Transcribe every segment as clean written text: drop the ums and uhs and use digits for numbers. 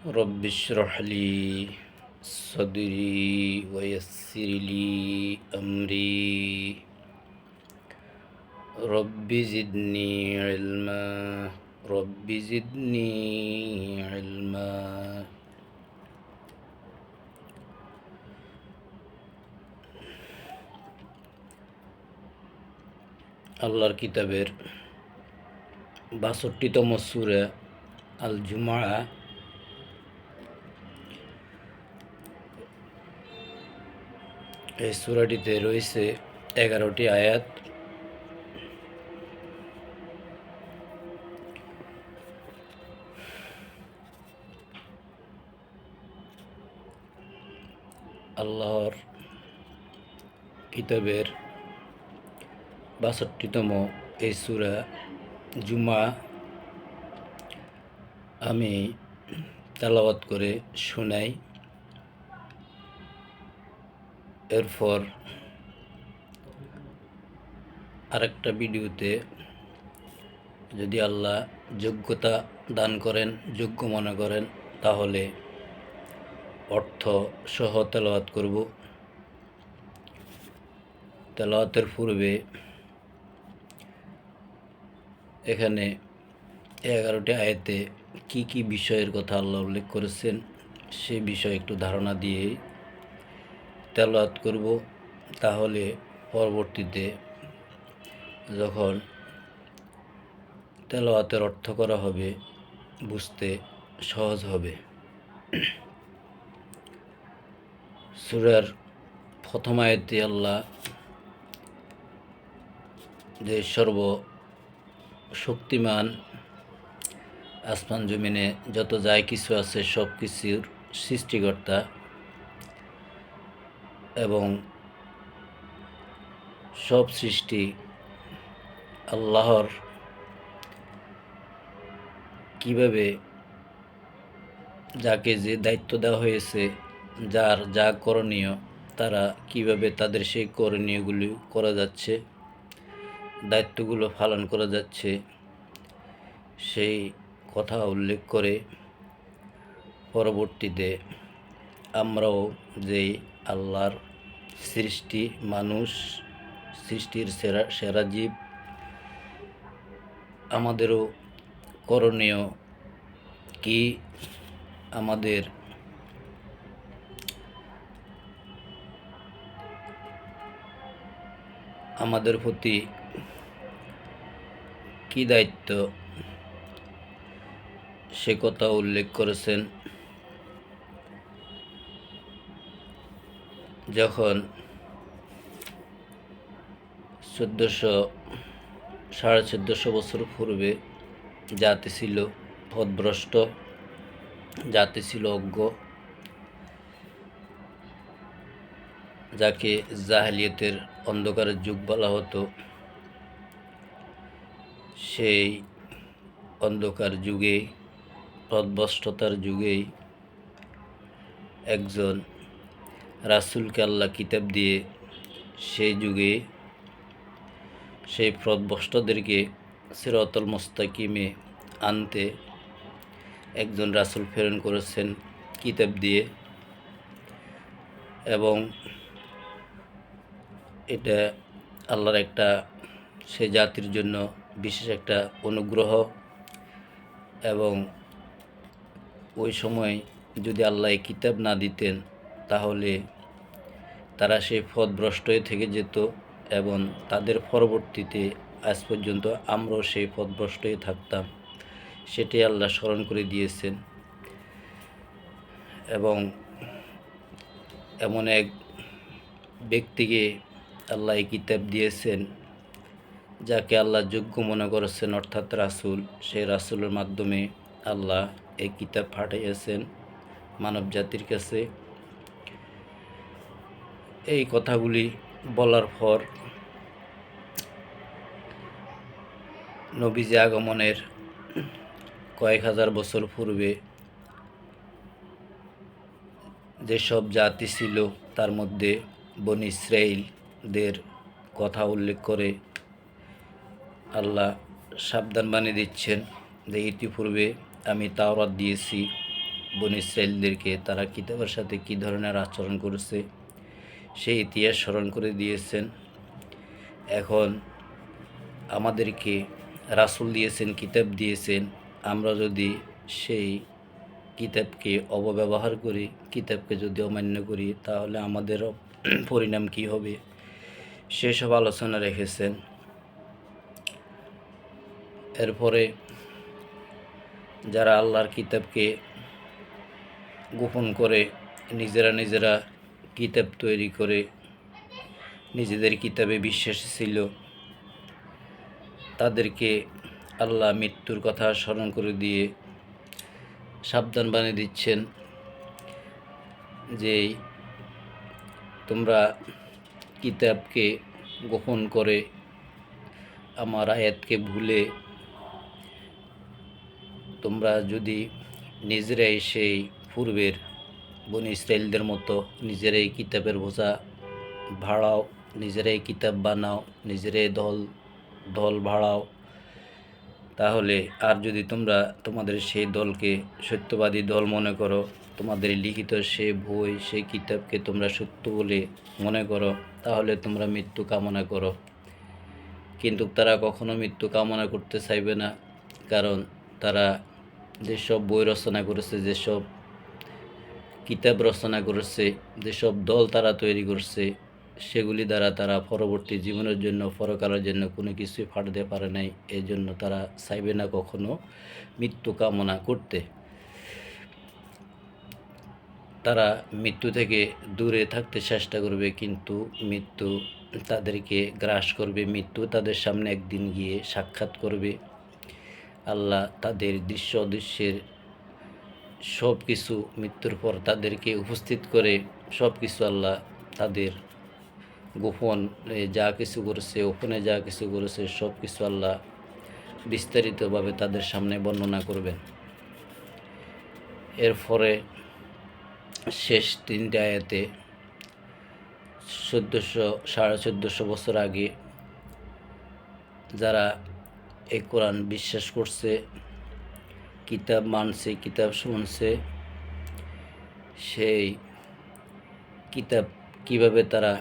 رب اشرح لي صدري ويسر لي أمري رب زدني علما رب زدني علما আল্লাহর কিতাবের ৬২তম সূরা আল জুমআ এই সূরাটিতে রয়েছে ১১টি আয়াত। আল্লাহর কিতাবের ৬২তম এই সূরা জুমআ আমি তেলাওয়াত করে শোনাই। এরপর আরেকটা ভিডিওতে যদি আল্লাহ যোগ্যতা দান করেন, যোগ্য মনে করেন, তাহলে অর্থ সহ তেলাওয়াত করব। তেলাওয়াতের পূর্বে এখানে ১১টি আয়াতে কি কি বিষয়ের কথা আল্লাহ উল্লেখ করেছেন সে বিষয়ে একটু ধারণা দিয়ে তেলাওয়াত করব। তাহলে পরবর্তীতে যখন তেলাওয়াতের অর্থ করা হবে বুঝতে সহজ হবে। সূরার প্রথম আয়াতে আল্লাহ যে সর্বশক্তিমান, আসমান জমিনে যত যাই কিছু আছে সব কিছুর সৃষ্টিকর্তা এবং সব সৃষ্টি আল্লাহর কিভাবে যাকে যে দায়িত্ব দেওয়া হয়েছে, যার যা করণীয়, তারা কিভাবে তাদের সেই করণীয়গুলি করা যাচ্ছে, দায়িত্বগুলো পালন করা যাচ্ছে, সেই কথা উল্লেখ করে পরবর্তীতে আমরাও যে আল্লাহর সৃষ্টি, মানুষ সৃষ্টির সেরা জীব, আমাদেরও করণীয় কি, আমাদের প্রতি কি দায়িত্ব সে কথা উল্লেখ করেছেন। যখন ১৪০০ বছর পূর্বে জাতি ছিল পথভ্রষ্ট, জাতি ছিল অজ্ঞ, যাকে জাহেলিয়তের অন্ধকারের যুগ বলা হতো, সেই অন্ধকার যুগে, পথভ্রষ্টতার যুগেই একজন রাসূলকে আল্লাহ কিতাব দিয়ে সেই যুগে সেই পথভ্রষ্টদেরকে সিরাতুল মুস্তাকিমে আনতে একজন রাসূল প্রেরণ করেছেন কিতাব দিয়ে। এবং এটা আল্লাহর একটা সে জাতির জন্য বিশেষ একটা অনুগ্রহ। এবং ওই সময় যদি আল্লাহ এই কিতাব না দিতেন তাহলে তারা সেই পথভ্রষ্ট থেকে যেত এবং তাদের পরবর্তীতে আজ পর্যন্ত আমরাও সেই পথভ্রষ্ট থাকতাম। সেটি আল্লাহ স্মরণ করে দিয়েছেন। এবং এমন এক ব্যক্তিকে আল্লাহ এই কিতাব দিয়েছেন যাকে আল্লাহ যোগ্য মনে করেছেন, অর্থাৎ রাসূল। সেই রাসূলের মাধ্যমে আল্লাহ এই কিতাব পাঠিয়েছেন মানব জাতির কাছে। এই কথাগুলি বলার পর নবীজি আগমনের কয়েক হাজার বছর পূর্বে যেসব জাতি ছিল তার মধ্যে বনী ইসরাঈলদের কথা উল্লেখ করে আল্লাহ সাবধান বানিয়ে দিচ্ছেন যে ইতিপূর্বে আমি তাওরাত দিয়েছি, বনী ইসরাইলদেরকে তারা কিতাবের সাথে কী ধরনের আচরণ করেছে সেই ইতিহাস স্মরণ করে দিয়েছেন। এখন আমাদেরকে রাসূল দিয়েছেন, কিতাব দিয়েছেন, আমরা যদি সেই কিতাবকে অপব্যবহার করি, কিতাবকে যদি অমান্য করি, তাহলে আমাদেরও পরিণাম কী হবে সেসব আলোচনা রেখেছেন। এরপরে যারা আল্লাহর কিতাবকে গোপন করে নিজেরা কিতাব তৈরি করে নিজেদের কিতাবে বিশ্বাসী ছিল, তাদেরকে আল্লাহ মৃত্যুর কথা স্মরণ করে দিয়ে সাবধান বানিয়ে দিচ্ছেন যে তোমরা কিতাবকে গোপন করে আমার আয়াতকে ভুলে তোমরা যদি নিজেরাই সেই পূর্বের বনী ইসরাইলদের মতো নিজেরাই কিতাবের বোঝা ভাড়াও, নিজেরাই কিতাব বানাও, নিজেরাই দল ভাড়াও, তাহলে আর যদি তোমরা তোমাদের সেই দলকে সত্যবাদী দল মনে করো, তোমাদের লিখিত সে বই সেই কিতাবকে তোমরা সত্য বলে মনে করো, তাহলে তোমরা মৃত্যু কামনা করো। কিন্তু তারা কখনো মৃত্যু কামনা করতে চাইবে না, কারণ তারা যেসব বই রচনা করেছে, যেসব কিতাব রচনা করেছে, যেসব দল তারা তৈরি করছে, সেগুলি দ্বারা তারা পরবর্তী জীবনের জন্য, পরকালের জন্য কোনো কিছুই ফাটতে পারে নাই। এই জন্য তারা চাইবে না কখনো মৃত্যু কামনা করতে। তারা মৃত্যু থেকে দূরে থাকতে চেষ্টা করবে, কিন্তু মৃত্যু তাদেরকে গ্রাস করবে। মৃত্যু তাদের সামনে একদিন গিয়ে সাক্ষাৎ করবে। আল্লাহ তাদের দৃশ্য অদৃশ্যের সব কিছু মৃত্যুর পর তাদেরকে উপস্থিত করে সব কিছু আল্লাহ তাদের গোপন যা কিছু করেছে, ওপনে যা কিছু করেছে, সব কিছু আল্লাহ বিস্তারিতভাবে তাদের সামনে বর্ণনা করবেন। এরপরে শেষ 3টে আয়াতে 1400 বছর আগে যারা এই কোরআন বিশ্বাস করছে, কিতাব মানছে, কিতাব শুনছে, সেই কিতাব কিভাবে তারা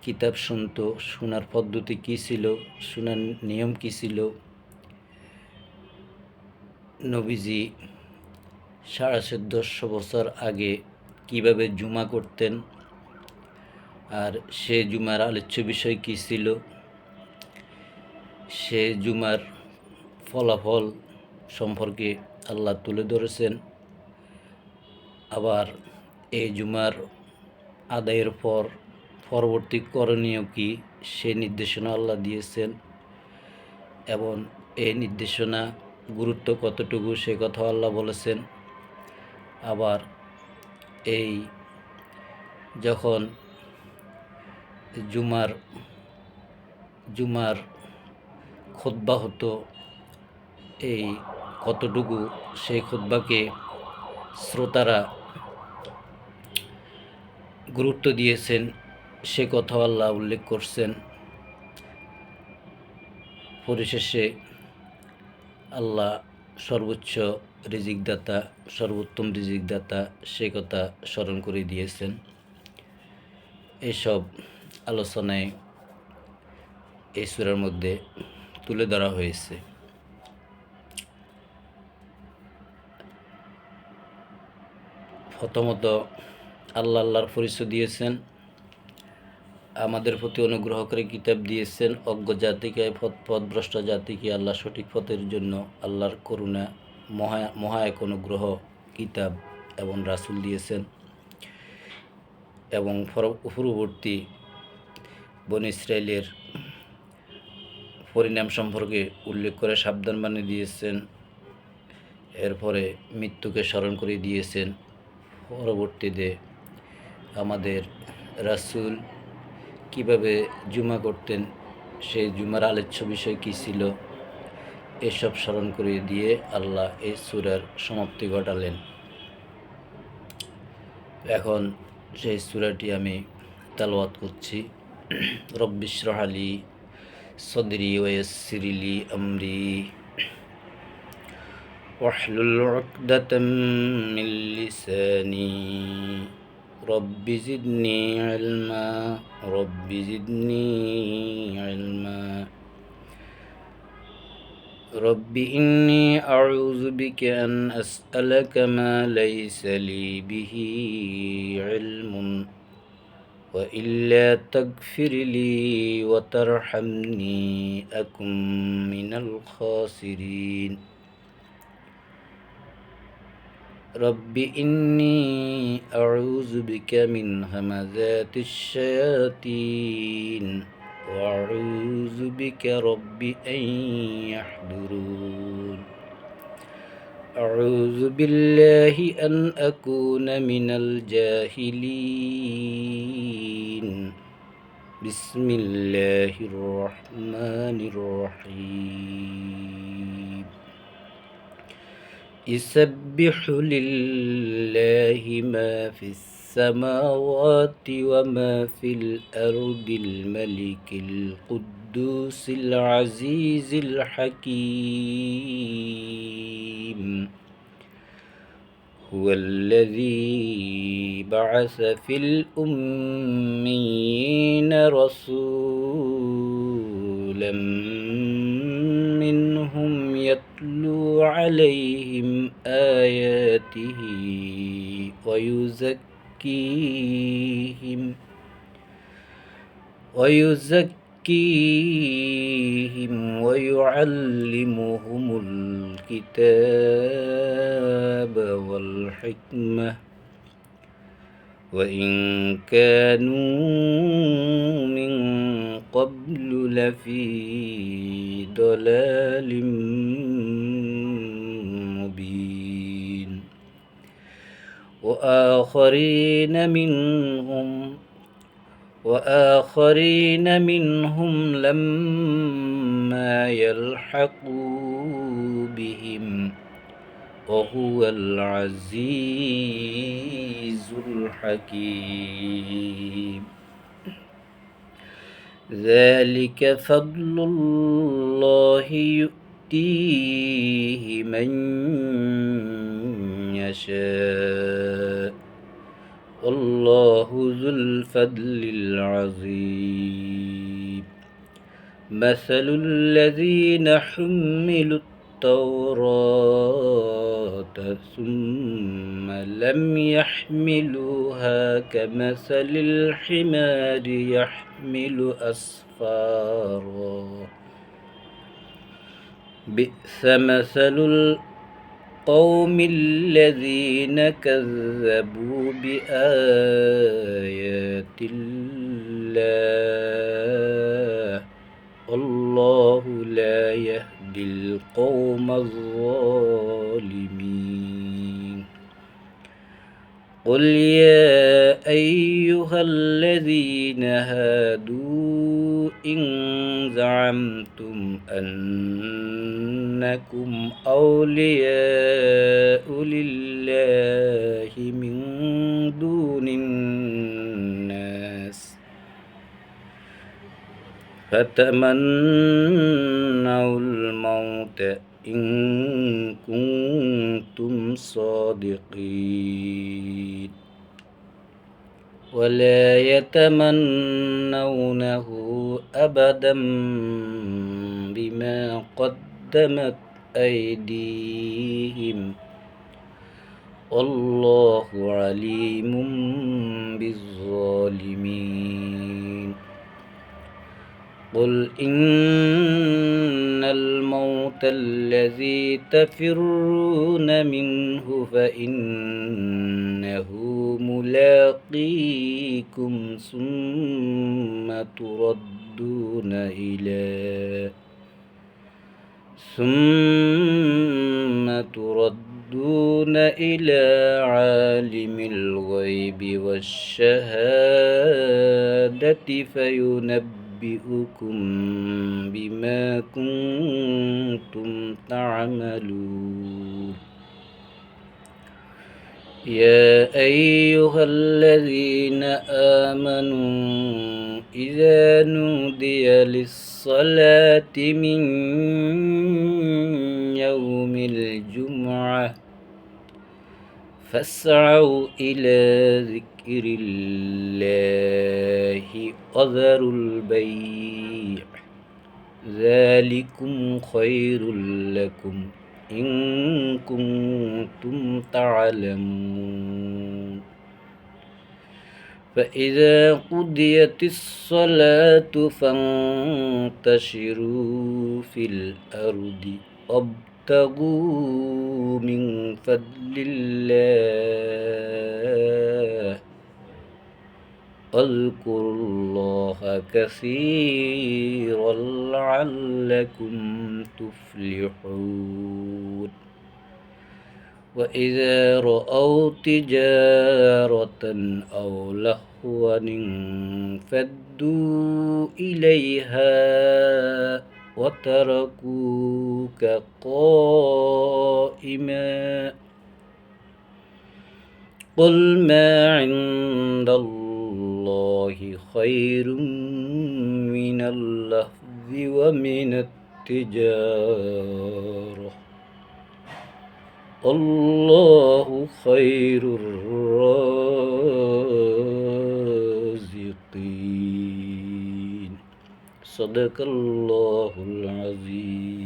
কিতাব শুনতো, শোনার পদ্ধতি কী ছিল, শোনার নিয়ম কী ছিল, নবীজি 1450 বছর আগে কিভাবে জুমা করতেন, আর সে জুমার আলোচ্য বিষয় কী ছিল, সে জুমার ফলাফল সম্পর্কে আল্লাহ তুলে ধরেছেন। আবার এই জুমার আদায়ের পর পরবর্তী করণীয় কী সে নির্দেশনা আল্লাহ দিয়েছেন, এবং এই নির্দেশনা গুরুত্ব কতটুকু সে কথা আল্লাহ বলেছেন। আবার এই যখন জুমার খুতবা হতো, এই কতটুকু সেই খুতবাকে শ্রোতারা গুরুত্ব দিয়েছেন সে কথা আল্লাহ উল্লেখ করছেন। পরিশেষে আল্লাহ সর্বোচ্চ রিজিকদাতা, সর্বোত্তম রিজিকদাতা সে কথা স্মরণ করে দিয়েছেন। এইসব আলোচনায় এই সূরার মধ্যে তুলে ধরা হয়েছে। প্রথমত আল্লাহর পরিচয় দিয়েছেন, আমাদের প্রতি অনুগ্রহ করে কিতাব দিয়েছেন, অজ্ঞ জাতিকে পথভ্রষ্ট জাতিকে আল্লাহ সঠিক পথের জন্য আল্লাহর করুণা মহা এক অনুগ্রহ কিতাব এবং রাসূল দিয়েছেন, এবং পূর্ববর্তী বনী ইসরাইলের পরিণাম সম্পর্কে উল্লেখ করে সাবধান বানিয়ে দিয়েছেন। এরপরে মৃত্যুকে স্মরণ করে দিয়েছেন। পরবর্তীতে আমাদের রাসূল কিভাবে জুমা করতেন, সেই জুমার আলোচ্য বিষয় কী ছিল, এসব স্মরণ করে দিয়ে আল্লাহ এই সূরার সমাপ্তি ঘটালেন। এখন সেই সূরাটি আমি তেলাওয়াত করছি। রব্বি ইশরাহ লি সদরি ওয়া ইয়াসসির লি আমরি واحلل عقدة من لساني رب زدني علما رب زدني علما رب إني أعوذ بك أن أسألك ما ليس لي به علم وإلا تغفر لي وترحمني أكن من الخاسرين رب إني أعوذ بك من همزات الشياطين وأعوذ بك رب أن يحضرون أعوذ بالله أن أكون من الجاهلين بسم الله الرحمن الرحيم يسبح لله ما في السماوات وما في الأرض الملك القدوس العزيز الحكيم هو الذي بعث في الأميين رسولا منهم يتلو عليهم آياته ويزكيهم ويعلمهم الكتاب والحكمة وإن كانوا من قبل لفي ضلال مبين وآخرين منهم لما يلحقوا بهم وهو العزيز الحكيم ذلك فضل الله يؤتيه من يشاء والله ذو الفضل العظيم مثل الذين حملوا التوراة ثم لم يحملوها كمثل الحمار يحمل أسفارا بئس مثل القوم الذين كذبوا بآيات الله والله لا يهدي القوم الظالمين قل يا أيها الذين هادوا إن زعمتم أنكم أولياء لله من دون الناس فتمنوا الموت إن كنتم صادقين ولا يتمنونه أبدا بما قدمت أيديهم والله عليم بالظالمين قل إن الموت الذي تفرون منه فإنه ملاقيكم ثم تردون إلى عالم الغيب والشهادة فينبئكم بما كنتم تعملون يا أيها الذين آمنوا إذا نودي للصلاة من يوم الجمعة فاسعوا إلى ذكر الله وذروا البيع ذلكم خير لكم إن كنتم تعلمون فإذا قضيت الصلاة فانتشروا في الأرض وابتغوا من فضل الله واذكروا الله كثيرا لعلكم تفلحون وإذا رأوا تجارة أو لهوا انفضوا إليها وتركوك قائما قل ما عند الله خير من اللهو ومن التجارة الله خير الرازقين صدق الله العظيم